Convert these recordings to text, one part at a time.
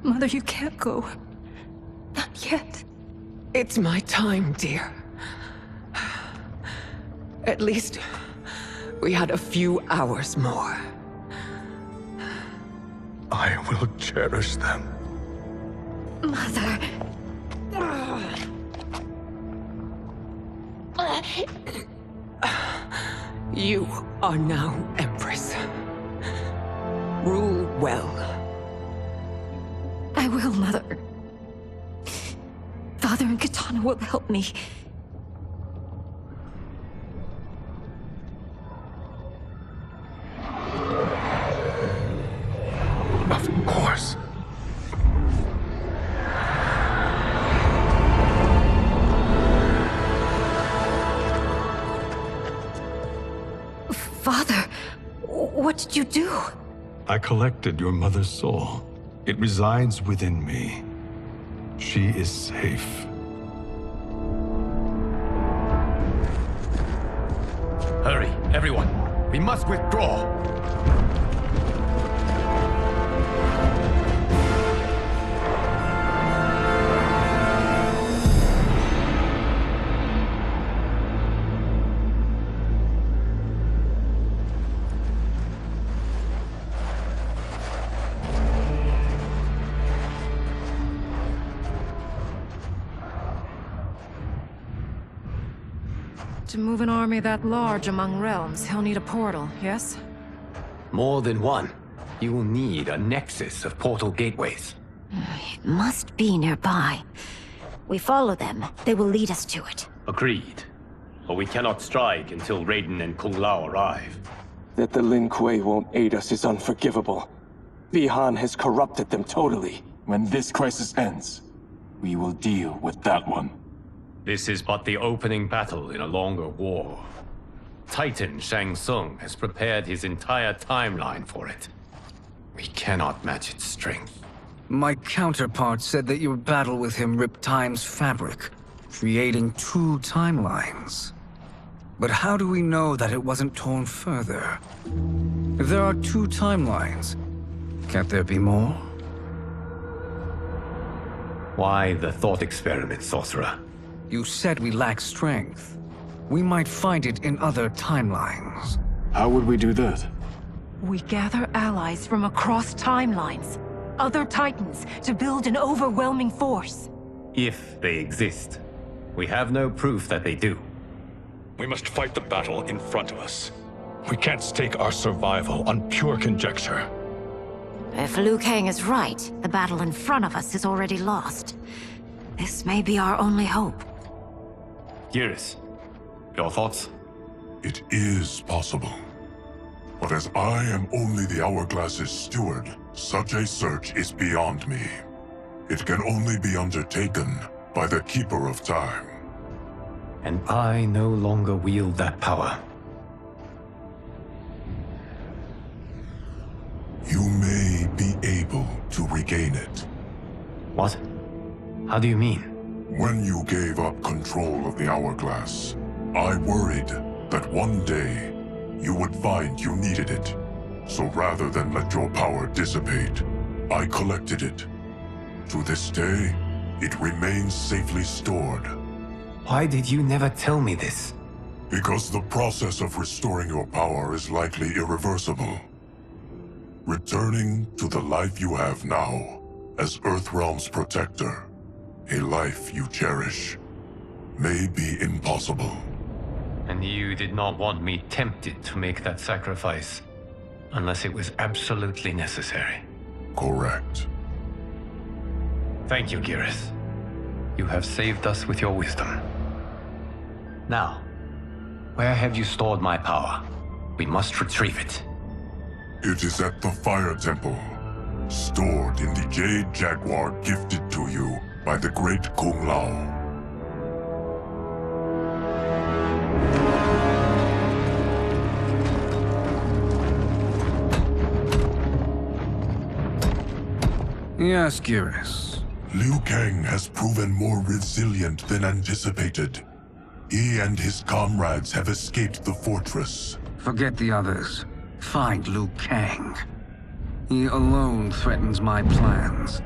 Mother, you can't go. Not yet. It's my time, dear. At least, we had a few hours more. I will cherish them. Mother. You are now Empress. Rule well. I will, Mother. Father and Katana will help me. Of course. Father, what did you do? I collected your mother's soul. It resides within me. She is safe. Hurry, everyone. We must withdraw. To move an army that large among realms, he'll need a portal, yes? More than one. You will need a nexus of portal gateways. It must be nearby. We follow them. They will lead us to it. Agreed. But we cannot strike until Raiden and Kung Lao arrive. That the Lin Kuei won't aid us is unforgivable. Bi-Han has corrupted them totally. When this crisis ends, we will deal with that one. This is but the opening battle in a longer war. Titan Shang Tsung has prepared his entire timeline for it. We cannot match its strength. My counterpart said that your battle with him ripped time's fabric, creating two timelines. But how do we know that it wasn't torn further? If there are two timelines, can't there be more? Why the thought experiment, Sorcerer? You said we lack strength. We might find it in other timelines. How would we do that? We gather allies from across timelines, other titans, to build an overwhelming force. If they exist. We have no proof that they do. We must fight the battle in front of us. We can't stake our survival on pure conjecture. If Liu Kang is right, the battle in front of us is already lost. This may be our only hope. Geras, your thoughts? It is possible. But as I am only the Hourglass's steward, such a search is beyond me. It can only be undertaken by the Keeper of Time. And I no longer wield that power. You may be able to regain it. What? How do you mean? When you gave up control of the Hourglass, I worried that one day you would find you needed it. So rather than let your power dissipate, I collected it. To this day, it remains safely stored. Why did you never tell me this? Because the process of restoring your power is likely irreversible. Returning to the life you have now, as Earthrealm's protector, a life you cherish, may be impossible. And you did not want me tempted to make that sacrifice, unless it was absolutely necessary. Correct. Thank you, Geras. You have saved us with your wisdom. Now, where have you stored my power? We must retrieve it. It is at the Fire Temple, stored in the Jade Jaguar gifted to you by the great Kung Lao. Yes, Geras. Liu Kang has proven more resilient than anticipated. He and his comrades have escaped the fortress. Forget the others. Find Liu Kang. He alone threatens my plans.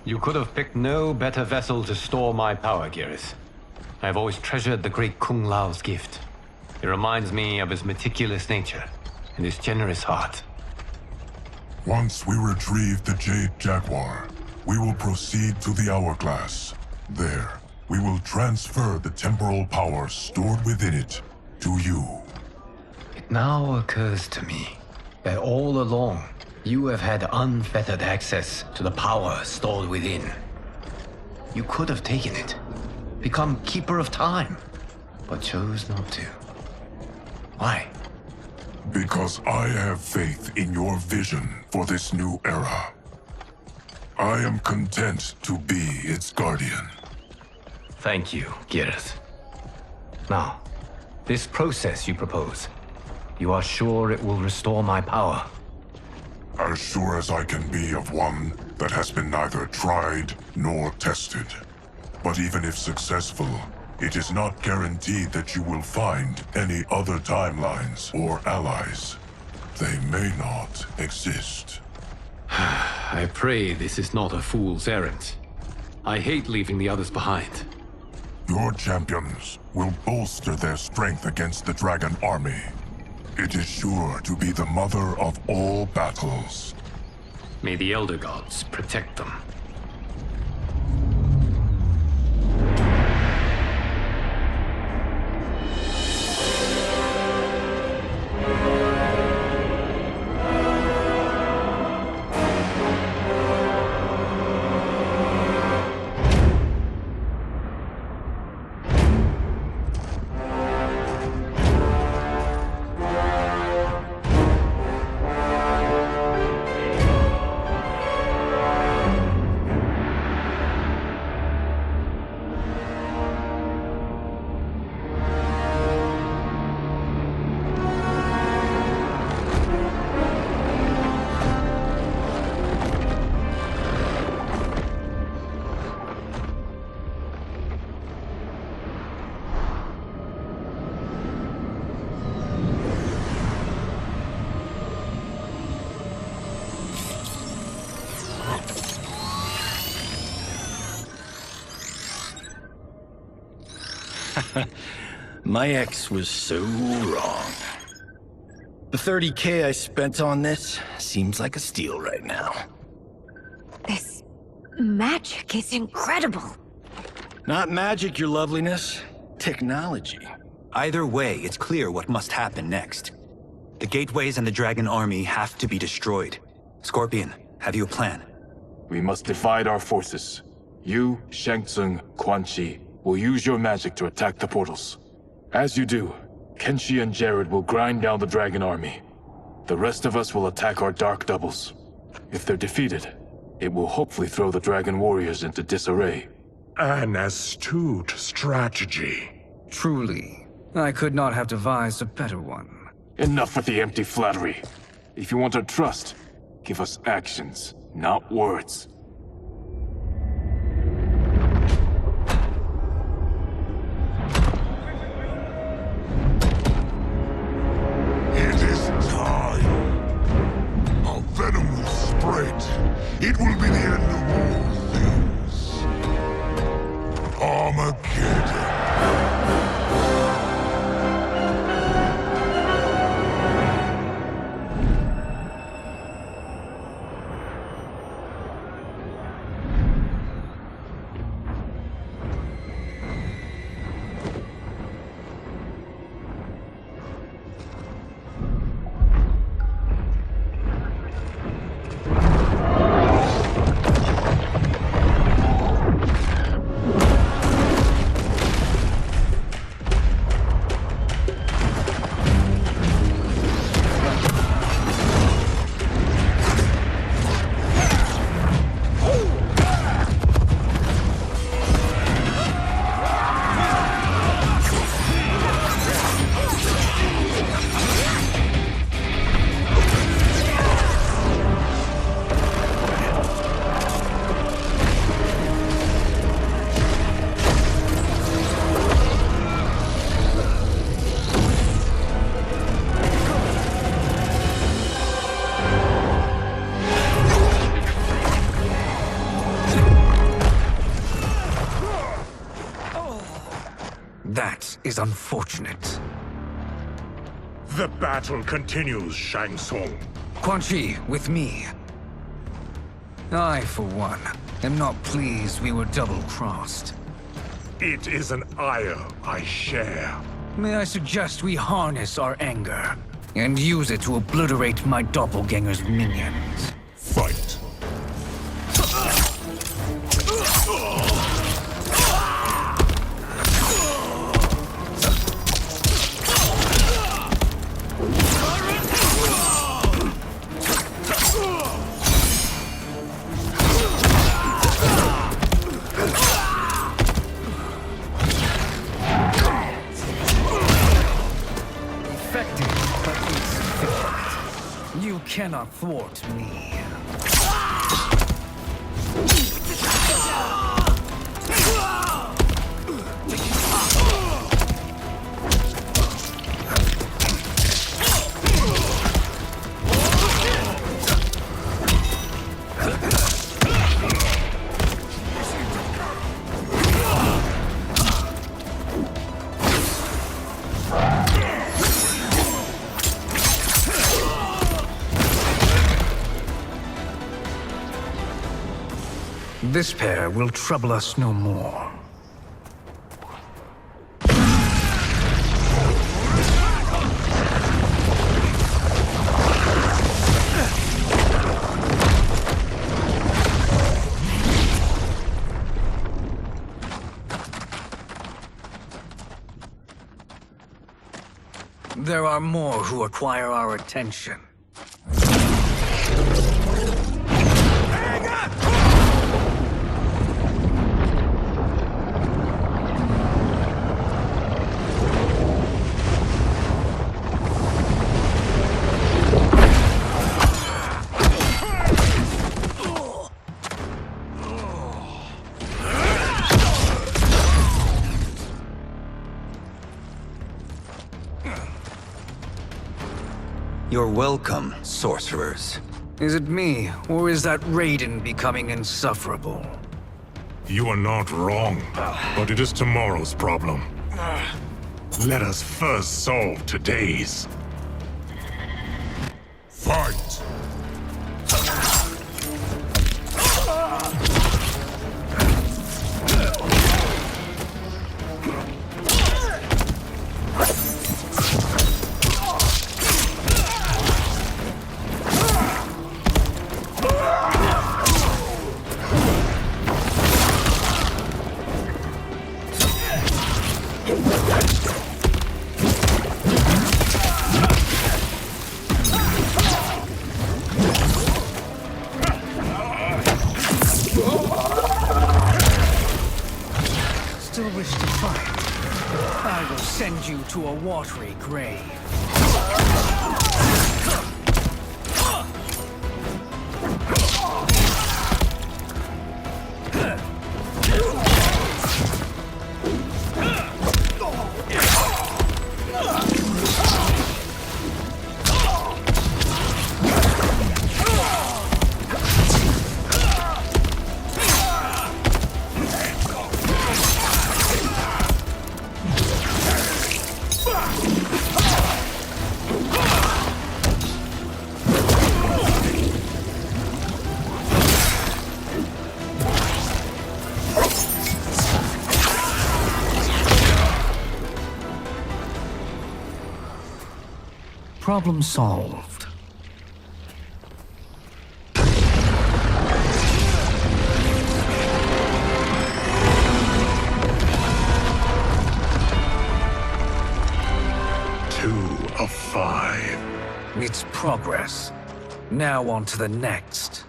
You could have picked no better vessel to store my power, Gareth. I have always treasured the great Kung Lao's gift. It reminds me of his meticulous nature and his generous heart. Once we retrieve the Jade Jaguar, we will proceed to the Hourglass. There, we will transfer the temporal power stored within it to you. It now occurs to me that all along, you have had unfettered access to the power stored within. You could have taken it, become Keeper of Time, but chose not to. Why? Because I have faith in your vision for this new era. I am content to be its guardian. Thank you, Gareth. Now, this process you propose, you are sure it will restore my power? As sure as I can be of one that has been neither tried nor tested. But even if successful, it is not guaranteed that you will find any other timelines or allies. They may not exist. I pray this is not a fool's errand. I hate leaving the others behind. Your champions will bolster their strength against the Dragon Army. It is sure to be the mother of all battles. May the Elder Gods protect them. My ex was so wrong. The 30K I spent on this seems like a steal right now. This magic is incredible. Not magic, your loveliness. Technology. Either way, it's clear what must happen next. The gateways and the Dragon Army have to be destroyed. Scorpion, have you a plan? We must divide our forces. You, Shang Tsung, Quan Chi, will use your magic to attack the portals. As you do, Kenshi and Jared will grind down the Dragon Army. The rest of us will attack our Dark Doubles. If they're defeated, it will hopefully throw the Dragon Warriors into disarray. An astute strategy. Truly, I could not have devised a better one. Enough with the empty flattery. If you want our trust, give us actions, not words. It is time. Our venom will spread. It will be the end of all things. Armageddon. is unfortunate. The battle continues, Shang Tsung. Quan Chi, with me. I, for one, am not pleased we were double-crossed. It is an ire I share. May I suggest we harness our anger and use it to obliterate my doppelganger's minions? Fight. You cannot thwart me. This pair will trouble us no more. There are more who acquire our attention. You're welcome, sorcerers. Is it me, or is that Raiden becoming insufferable? You are not wrong, but it is tomorrow's problem. Let us first solve today's. Fight! Still wish to fight? I will send you to a watery grave. Problem solved. Two of 5. It's progress. Now on to the next.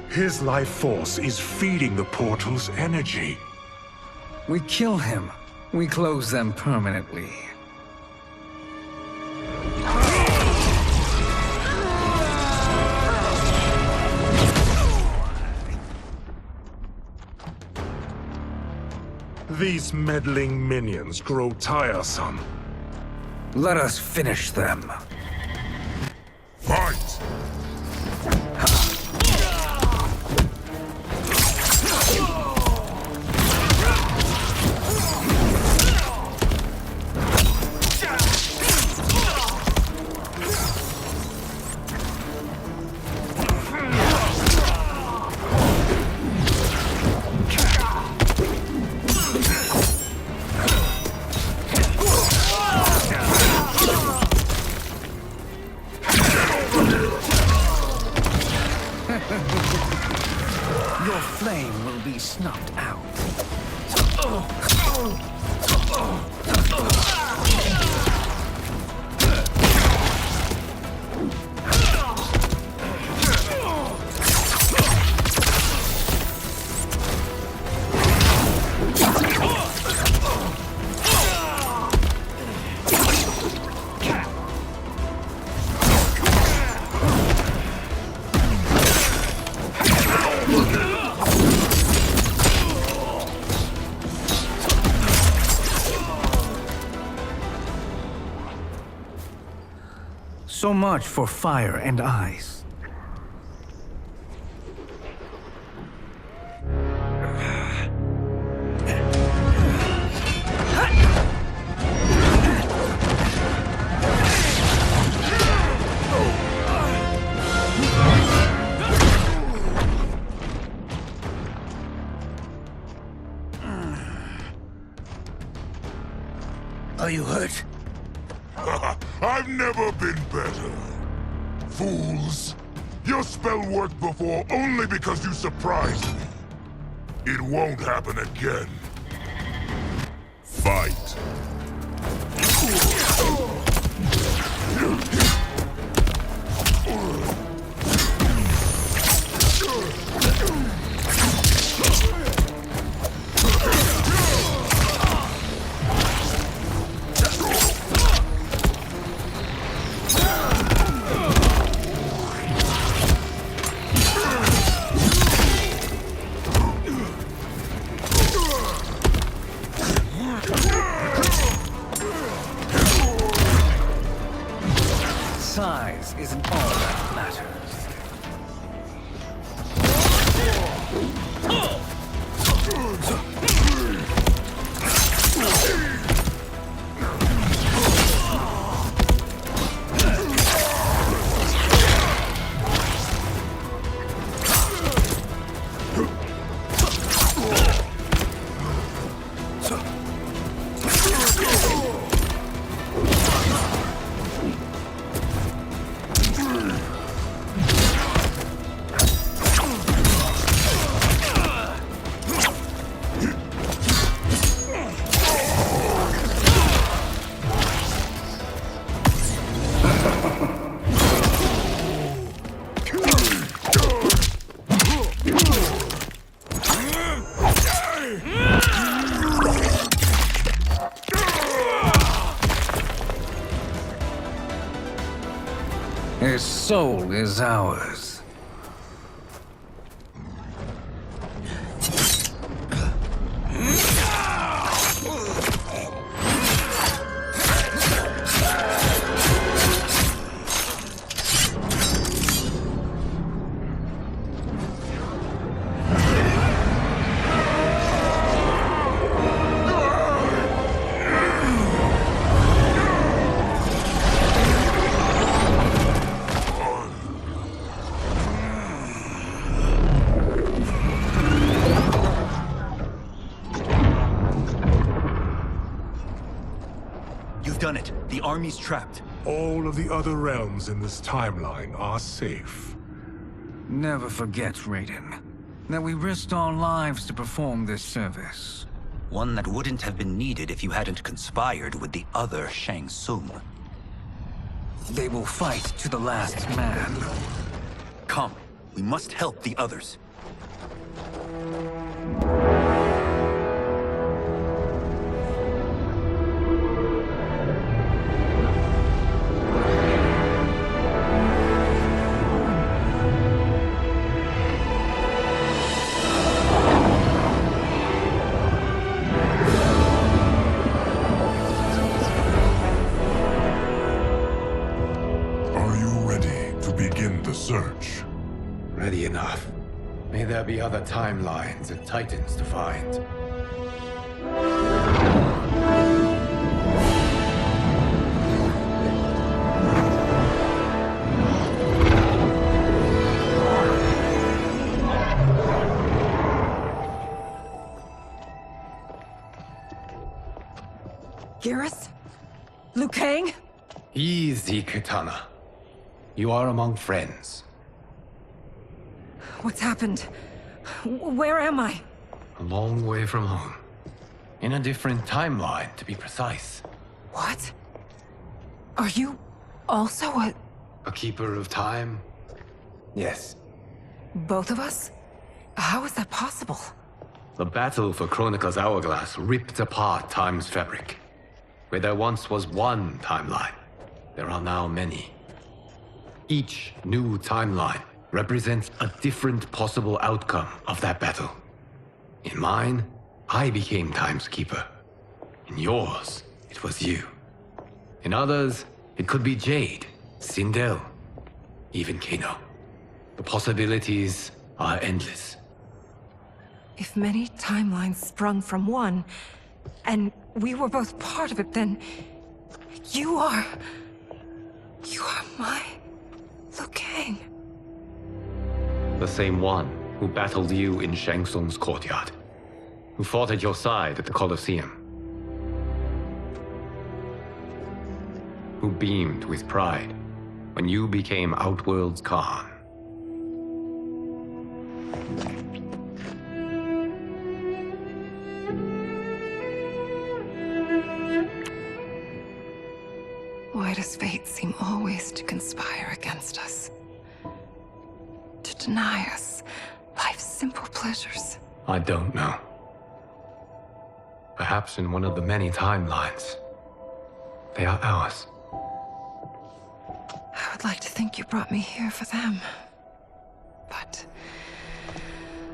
His life force is feeding the portal's energy. We kill him, We close them permanently. These meddling minions grow tiresome. Let us finish them. Fight! Your flame will be snuffed out. So much for fire and ice. Are you hurt? I've never been better. Fools! Your spell worked before only because you surprised me. It won't happen again. Fight! Size isn't all that matters. His soul is ours. You've done it. The army's trapped. All of the other realms in this timeline are safe. Never forget, Raiden, that we risked our lives to perform this service. One that wouldn't have been needed if you hadn't conspired with the other Shang Tsung. They will fight to the last man. Come, we must help the others. search. Ready enough. May there be other timelines and titans to find. Garrus? Liu Kang? Easy, Kitana. You are among friends. What's happened? Where am I? A long way from home. In a different timeline, to be precise. What? Are you also A keeper of time? Yes. both of us? How is that possible? The battle for Chronica's hourglass ripped apart time's fabric. Where there once was one timeline, there are now many. Each new timeline represents a different possible outcome of that battle. In mine, I became Time's Keeper. In yours, it was you. In others, it could be Jade, Sindel, even Kano. The possibilities are endless. If many timelines sprung from one, and we were both part of it, then you are my Liu Kang. The same one who battled you in Shang Tsung's courtyard. Who fought at your side at the Colosseum. Who beamed with pride when you became Outworld's Khan. Why does fate seem always to conspire against us? To deny us life's simple pleasures? I don't know. Perhaps in one of the many timelines, they are ours. I would like to think you brought me here for them. But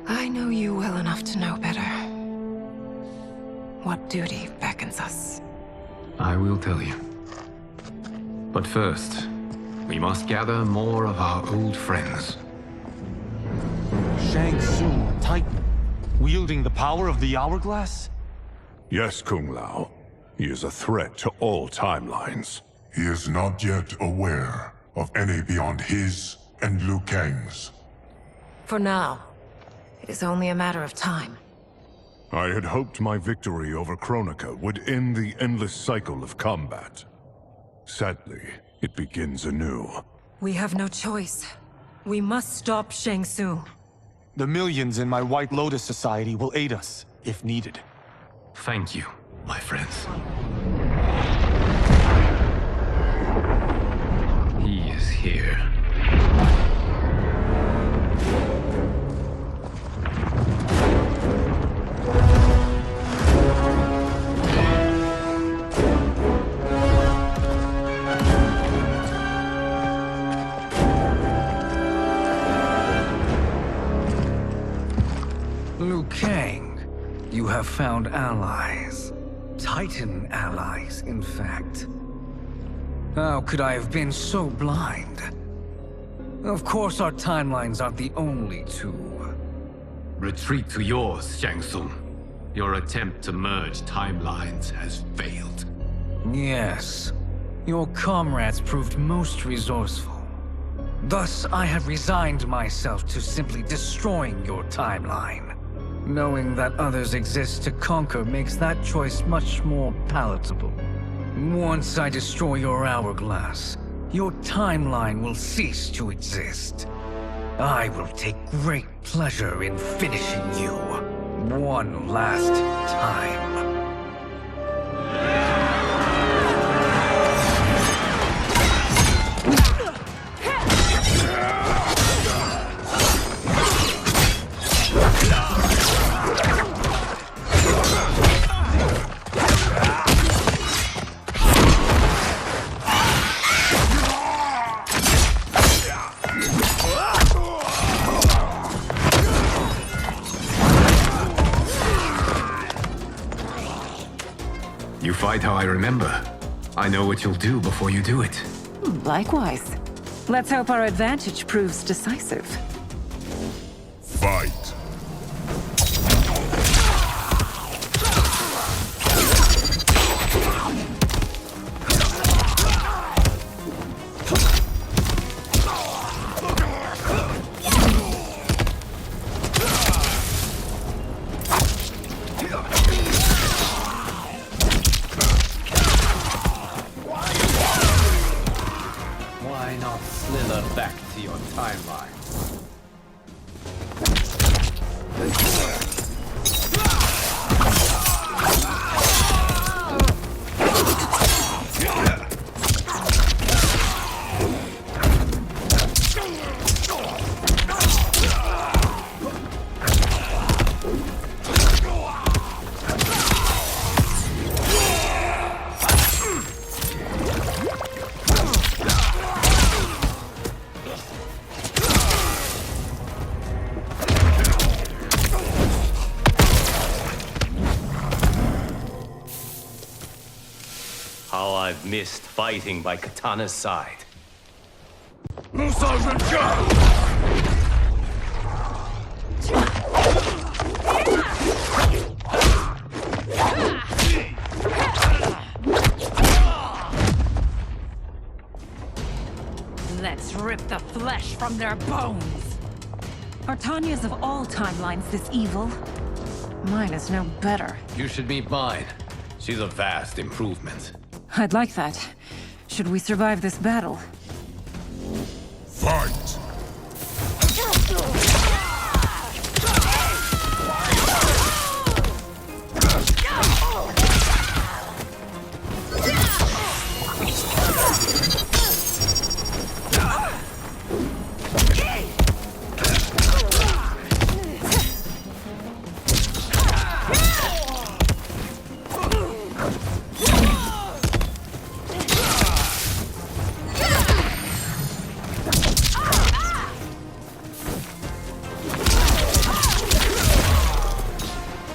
I know you well enough to know better. What duty beckons us? I will tell you. But first, we must gather more of our old friends. Shang Tsung, Titan, wielding the power of the hourglass? Yes, Kung Lao. He is a threat to all timelines. He is not yet aware of any beyond his and Liu Kang's. For now, it is only a matter of time. I had hoped my victory over Kronika would end the endless cycle of combat. Sadly, it begins anew. We have no choice. We must stop Shang Tsung. The millions in my White Lotus Society will aid us, if needed. Thank you, my friends. He is here. Liu Kang, you have found allies. Titan allies, in fact. How could I have been so blind? Of course our timelines aren't the only two. Retreat to yours, Shang Tsung. Your attempt to merge timelines has failed. Yes. Your comrades proved most resourceful. Thus, I have resigned myself to simply destroying your timeline. Knowing that others exist to conquer makes that choice much more palatable. Once I destroy your hourglass, your timeline will cease to exist. I will take great pleasure in finishing you one last time. You fight how I remember. I know what you'll do before you do it. Likewise. Let's hope our advantage proves decisive. Fight! Why not slither back to your timeline? How I've missed fighting by Katana's side. Let's rip the flesh from their bones! Are Tanya's of all timelines this evil? Mine is no better. You should meet mine. She's a vast improvement. I'd like that. Should we survive this battle? Fight!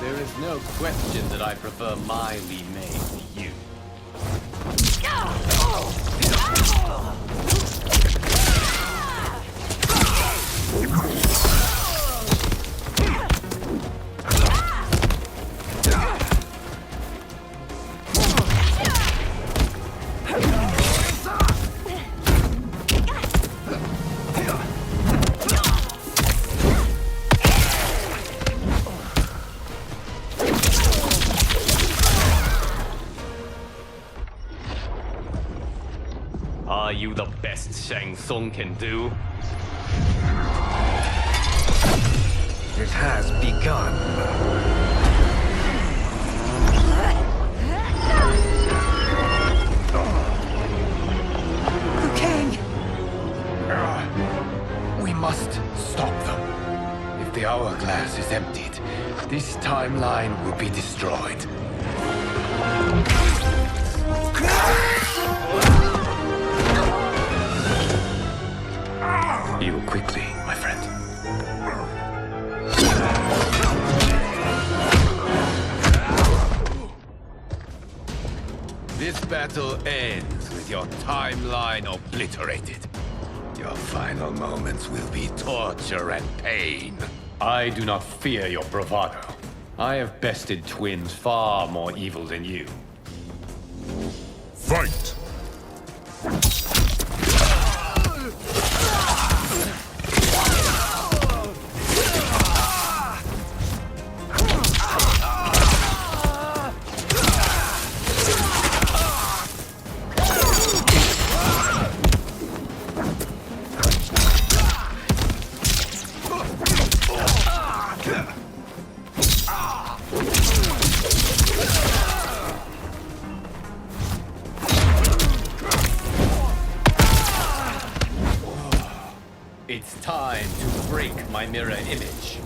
There is no question that I prefer my Li Mei to you. Are you the best Shang Tsung can do? It has begun. We must stop them. If the hourglass is emptied, this timeline will be destroyed. Heal quickly, my friend. This battle ends with your timeline obliterated. Your final moments will be torture and pain. I do not fear your bravado. I have bested twins far more evil than you. Fight! It's time to break my mirror image.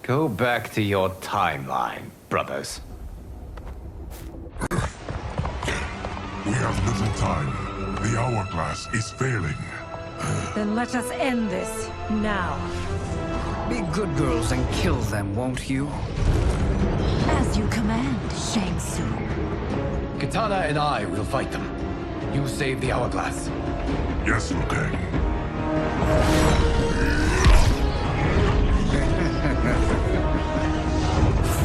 Go back to your timeline, brothers. We have little time. The hourglass is failing. Then let us end this, now. Be good girls and kill them, won't you? As you command, Shang Tsung. Katana and I will fight them. You save the hourglass. Yes, Liu Kang.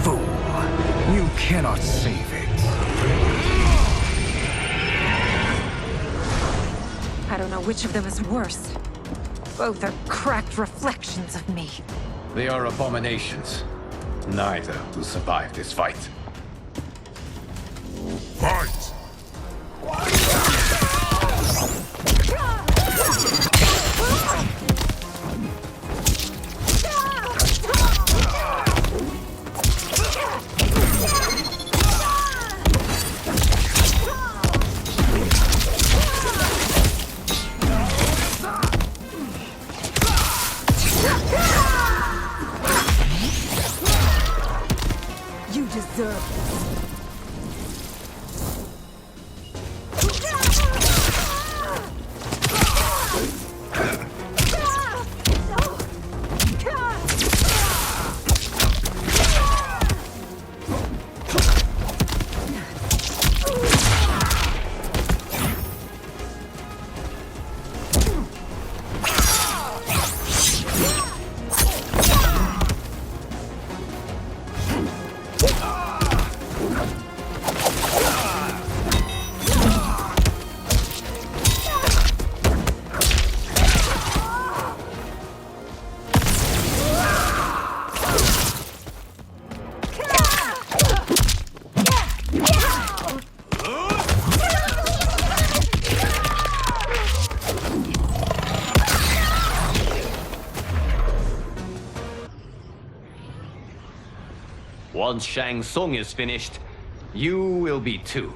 Fool! You cannot save it. I don't know which of them is worse. Both are cracked reflections of me. They are abominations. Neither will survive this fight. Fight! You deserve this. Once Shang Tsung is finished, you will be too.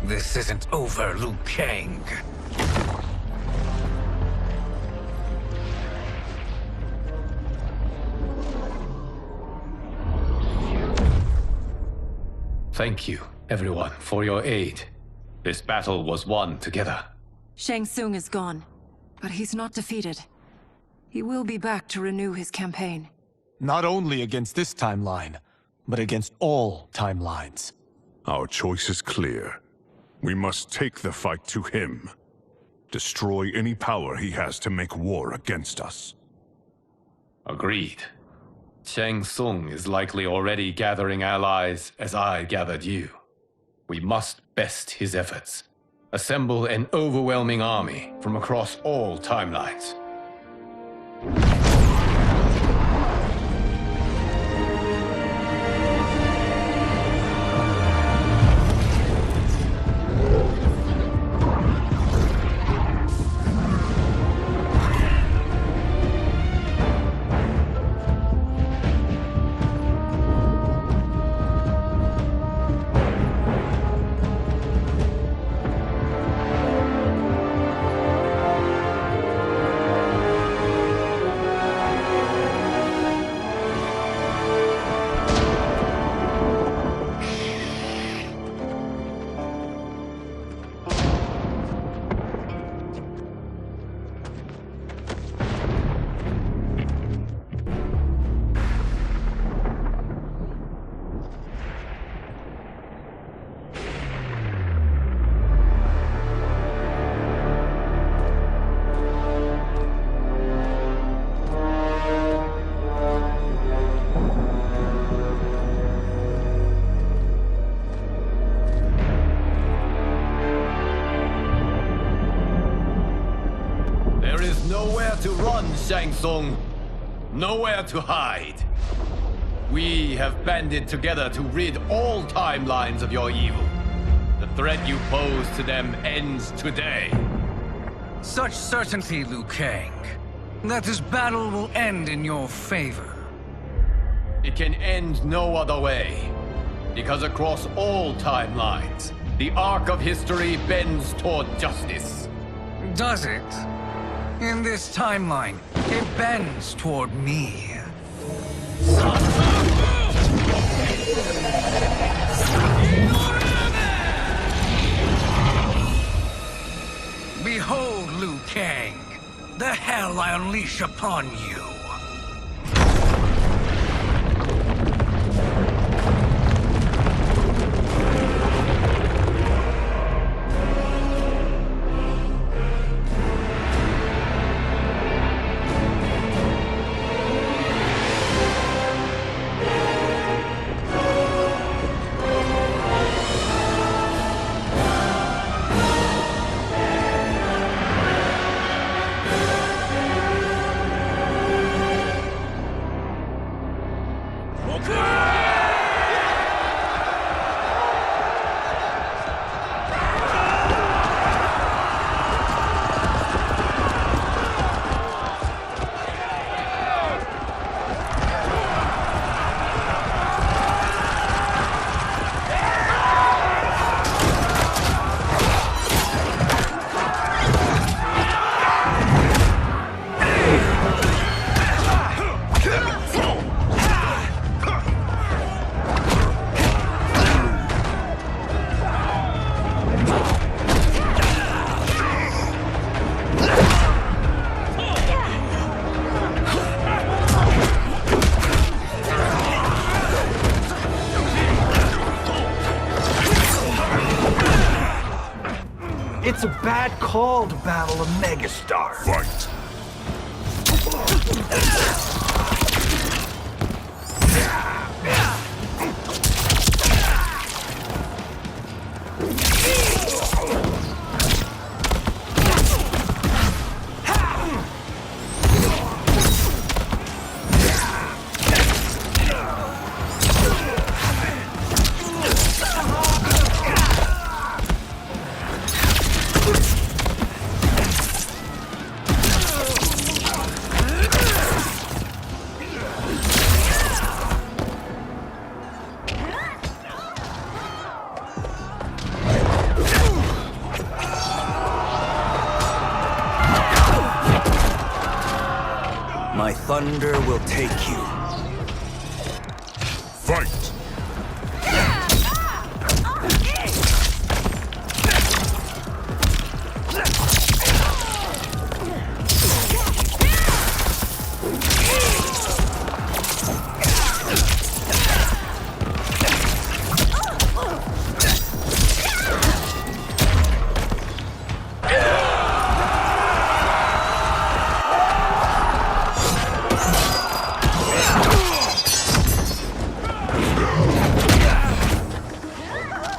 This isn't over, Liu Kang. Thank you, everyone, for your aid. This battle was won together. Shang Tsung is gone, but he's not defeated. He will be back to renew his campaign. Not only against this timeline, but against all timelines. Our choice is clear. We must take the fight to him. Destroy any power he has to make war against us. Agreed. Shang Tsung is likely already gathering allies as I gathered you. We must best his efforts. Assemble an overwhelming army from across all timelines. There is nowhere to run, Shang Tsung. Nowhere to hide. We have banded together to rid all timelines of your evil. The threat you pose to them ends today. Such certainty, Liu Kang, that this battle will end in your favor. It can end no other way. Because across all timelines, the arc of history bends toward justice. Does it? In this timeline, it bends toward me. Behold, Liu Kang, the hell I unleash upon you. It's a bad call to battle a megastar. Fight. My thunder will take you. Fight!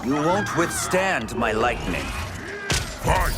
You won't withstand my lightning. Fight!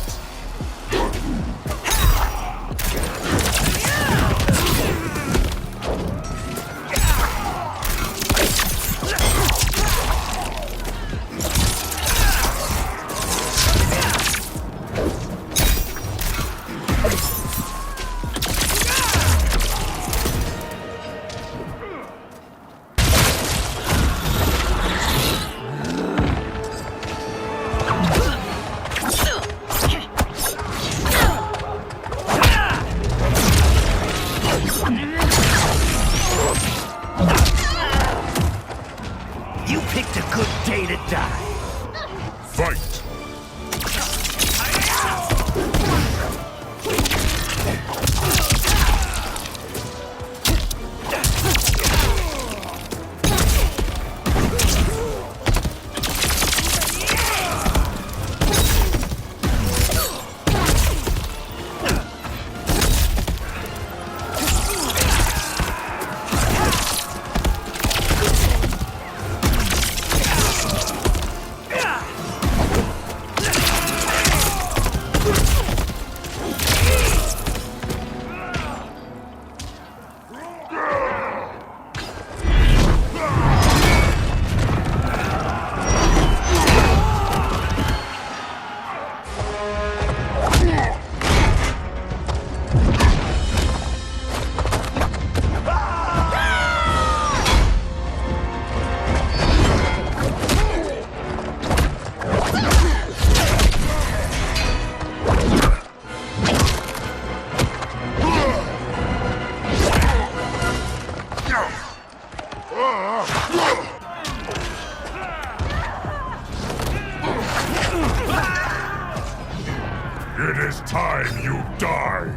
It is time you die!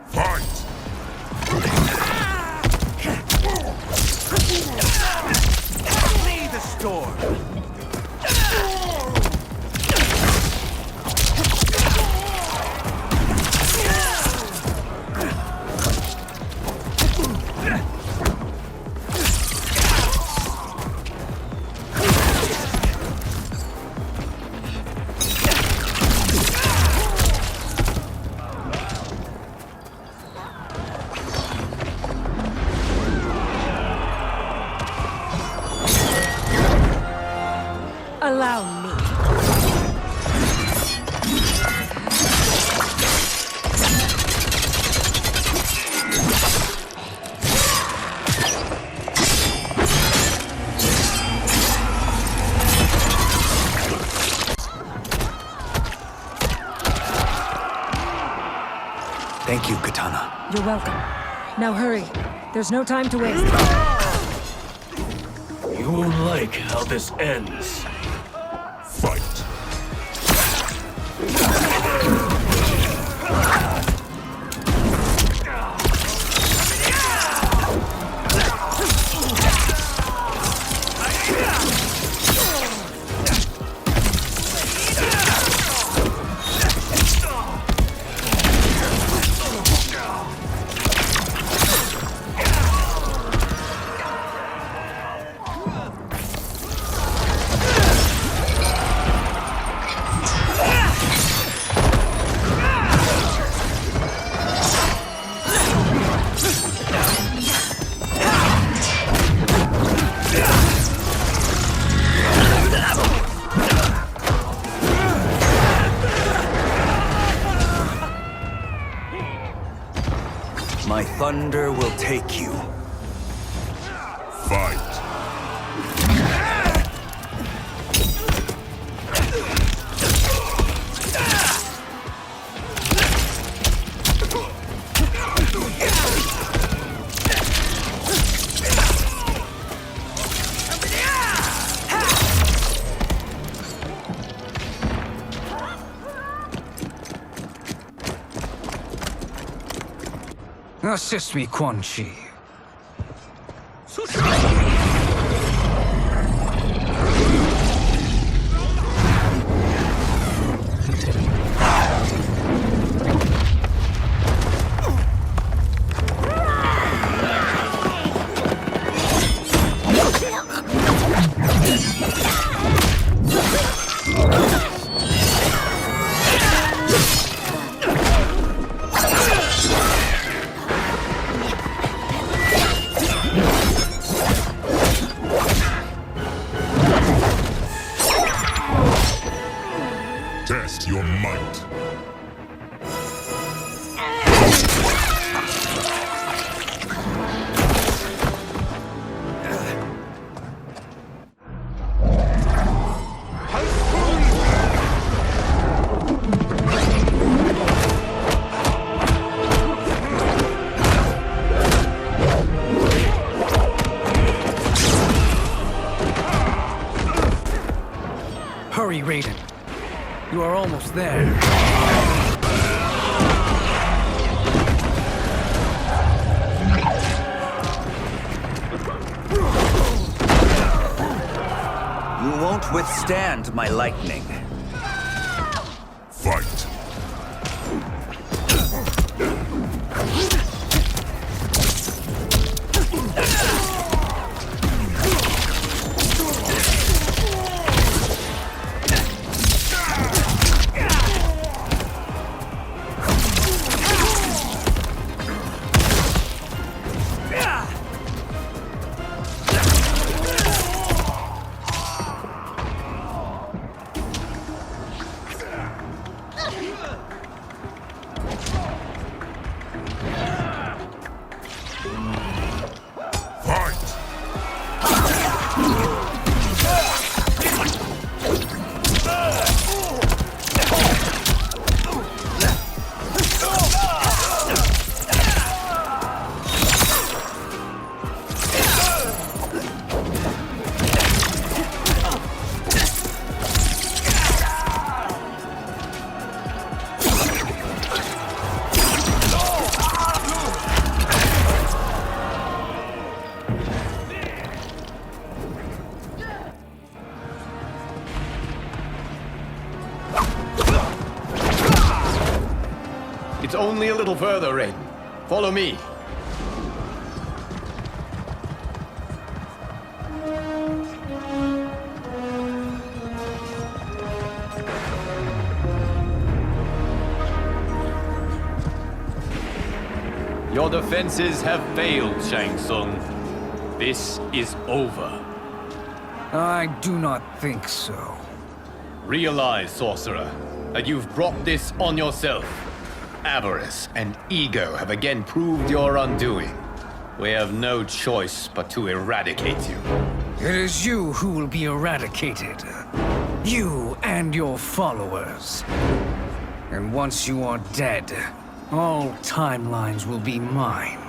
Fight! Flee the storm! Allow me. Thank you, Katana. You're welcome. Now hurry. There's no time to waste. You won't like how this ends. Fight! My thunder will take you. Fight! Assist me, Quan Chi. Test your might. Hurry, Raiden. You are almost there. You won't withstand my lightning. Fight! It's only a little further, Raiden. Follow me. Your defenses have failed, Shang Tsung. This is over. I do not think so. Realize, sorcerer, that you've brought this on yourself. Avarice and ego have again proved your undoing. We have no choice but to eradicate you. It is you who will be eradicated. You and your followers. And once you are dead, all timelines will be mine.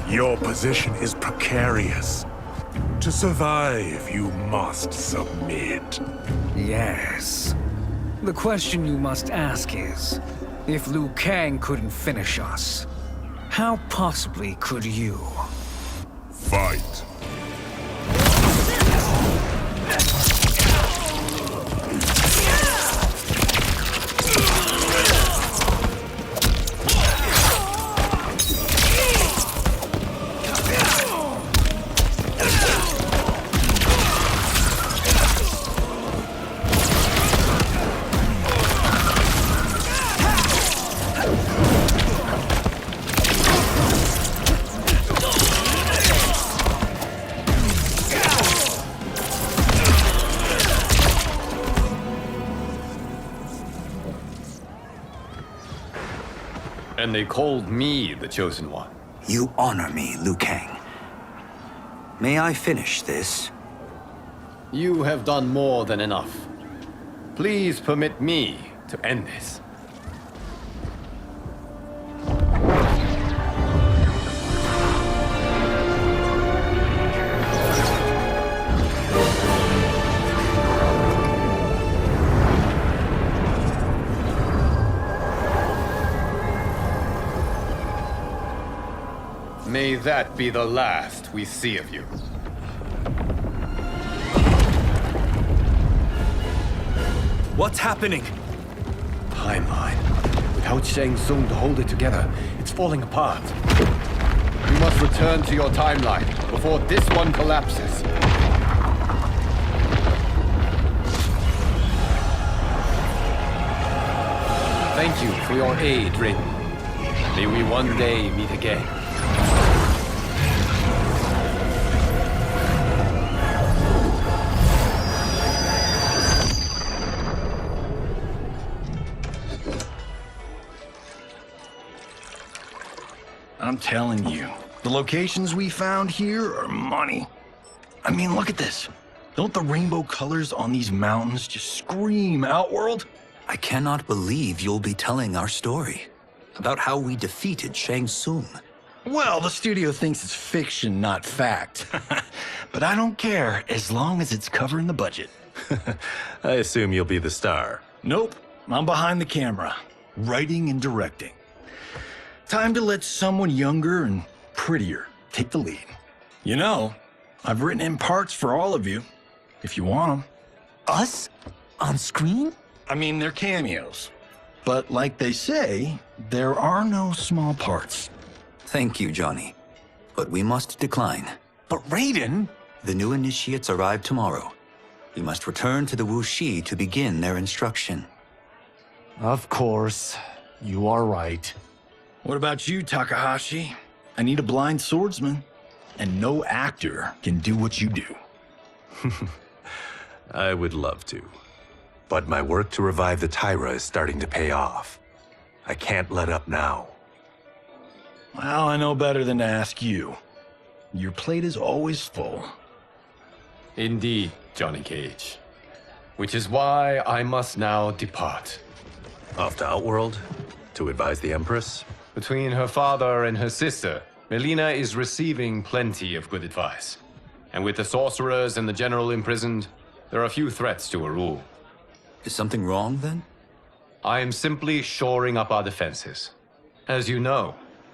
Your position is precarious. To survive, you must submit. Yes. The question you must ask is, if Liu Kang couldn't finish us, how possibly could you? Fight. And they called me the Chosen One. You honor me, Liu Kang. May I finish this? You have done more than enough. Please permit me to end this. May that be the last we see of you. What's happening? Timeline. Without Shang Tsung to hold it together, it's falling apart. You must return to your timeline before this one collapses. Thank you for your aid, Raiden. May we one day meet again. I'm telling you, the locations we found here are money. I mean, look at this. Don't the rainbow colors on these mountains just scream Outworld? I cannot believe you'll be telling our story about how we defeated Shang Tsung. Well, the studio thinks it's fiction, not fact. But I don't care, as long as it's covering the budget. I assume you'll be the star. Nope, I'm behind the camera, writing and directing. Time to let someone younger and prettier take the lead. You know, I've written in parts for all of you, if you want them. Us? On screen? I mean, they're cameos. But like they say, there are no small parts. Thank you, Johnny. But we must decline. But Raiden! The new initiates arrive tomorrow. We must return to the Wuxi to begin their instruction. Of course. You are right. What about you, Takahashi? I need a blind swordsman. And no actor can do what you do. I would love to. But my work to revive the Tyra is starting to pay off. I can't let up now. Well, I know better than to ask you. Your plate is always full. Indeed, Johnny Cage. Which is why I must now depart. Off to Outworld? To advise the Empress? Between her father and her sister, Melina is receiving plenty of good advice. And with the sorcerers and the general imprisoned, there are few threats to her rule. Is something wrong, then? I am simply shoring up our defenses. As you know,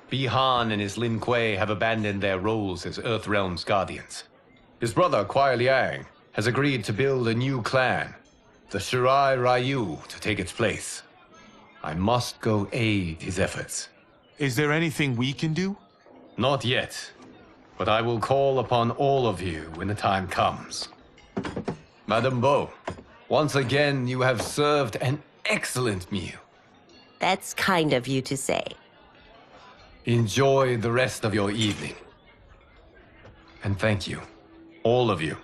Bi-Han and his Lin Kuei have abandoned their roles as Earthrealm's guardians. His brother, Kuai Liang, has agreed to build a new clan, the Shirai Ryu, to take its place. I must go aid his efforts. Is there anything we can do? Not yet, but I will call upon all of you when the time comes. Madame Bo, once again you have served an excellent meal. That's kind of you to say. Enjoy the rest of your evening. And thank you, all of you.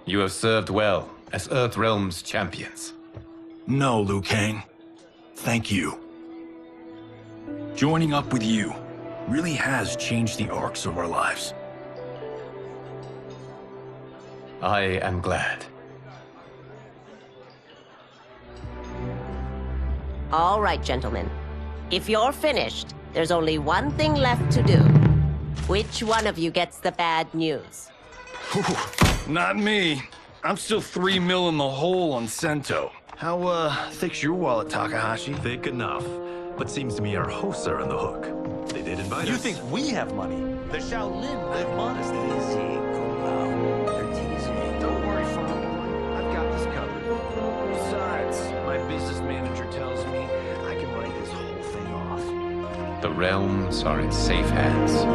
You have served well as Earthrealm's champions. No, Liu Kang. Thank you. Joining up with you really has changed the arcs of our lives. I am glad. All right, gentlemen. If you're finished, there's only one thing left to do. Which one of you gets the bad news? Not me. I'm still 3 mil in the hole on Sento. How, thick's your wallet, Takahashi? Thick enough. But seems to me our hosts are on the hook. They did invite us. You think we have money? The Shaolin live modestly. Easy, Kung They're teasing. Don't worry, Father. I've got this covered. Besides, my business manager tells me I can write this whole thing off. The realms are in safe hands.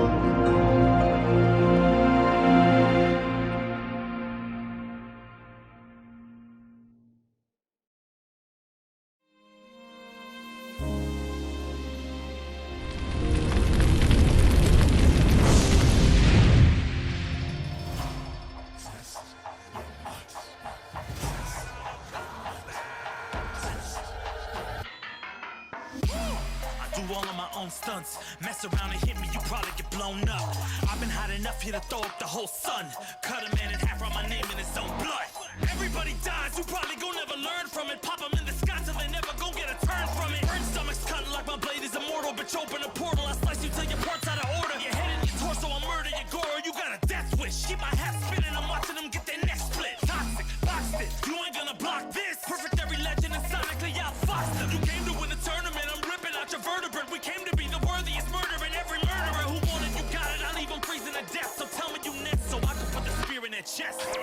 Stunts. Mess around and hit me, you probably get blown up. I've been hot enough here to throw up the whole sun. Cut a man in half, write my name in his own blood. Everybody dies, you probably gon' never learn from it. Pop them in the sky till they never gon' get a turn from it. Burn stomachs cut like my blade is immortal. Bitch, open a portal, I slice you till your parts out of order. Your head in your torso, I murder your gore. You got a death wish. Keep my hat spinning, I'm watching them get their neck split. Toxic, boxed it, you ain't gonna block this. Perfect every legend and sonically outfoxed them. You came to win a tournament, I'm ripping out your vertebrae. We came to be the worthiest murderer, and every murderer who wanted you got it. I'll leave them freezing to death. So tell me you next, so I can put the spear in their chest. How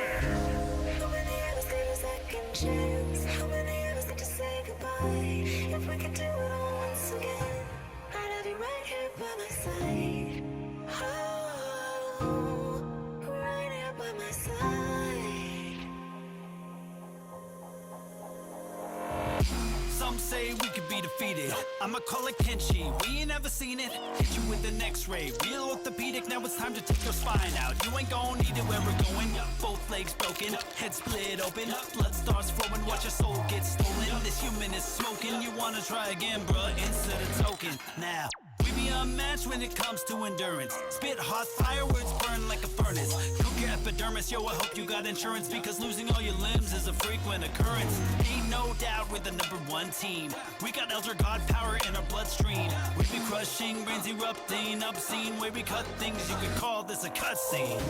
many of us get a second chance? How many of us get to say goodbye? If we could do it all once again, I'd have you right here by my side. Oh, right here by my side. Some say we could be defeated. I'ma call it Kenshi. We ain't ever seen it. Hit you with an X-ray. Real orthopedic. Now it's time to take your spine out. You ain't gon' need it where we're going. Both legs broken, head split open. Blood starts flowing. Watch your soul get stolen. This human is smoking. You wanna try again, bruh? Insert a token. Now. We be unmatched when it comes to endurance. Spit hot fire, words burn like a furnace. Cook your epidermis, yo, I hope you got insurance, because losing all your limbs is a frequent occurrence. Ain't no doubt we're the #1 team. We got Elder God power in our bloodstream. We be crushing, brains erupting, obscene. Way we cut things, you could call this a cutscene.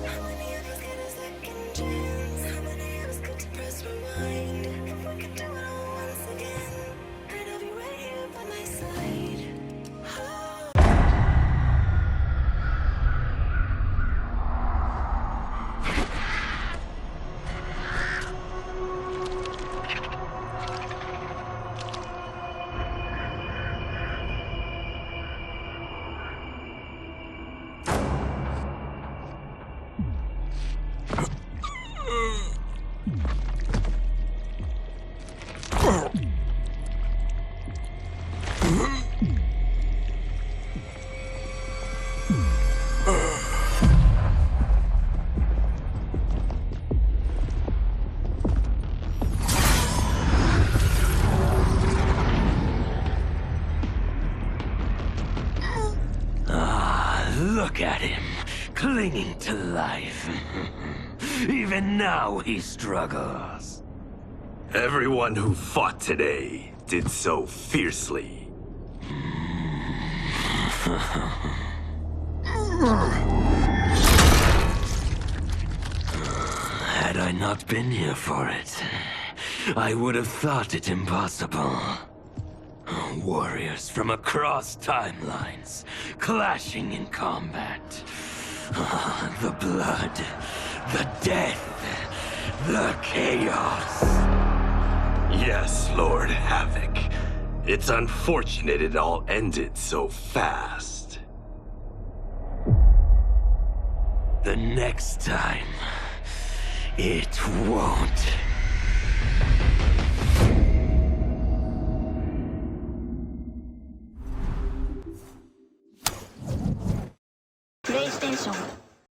How many of us get a second chance? How many of us get to press rewind? If we could do it all once again, I'd have you right here by my side. Look at him, clinging to life. Even now he struggles. Everyone who fought today did so fiercely. Had I not been here for it, I would have thought it impossible. Warriors from across timelines, clashing in combat. The blood, the death, the chaos. Yes, Lord Havoc. It's unfortunate it all ended so fast. The next time, it won't.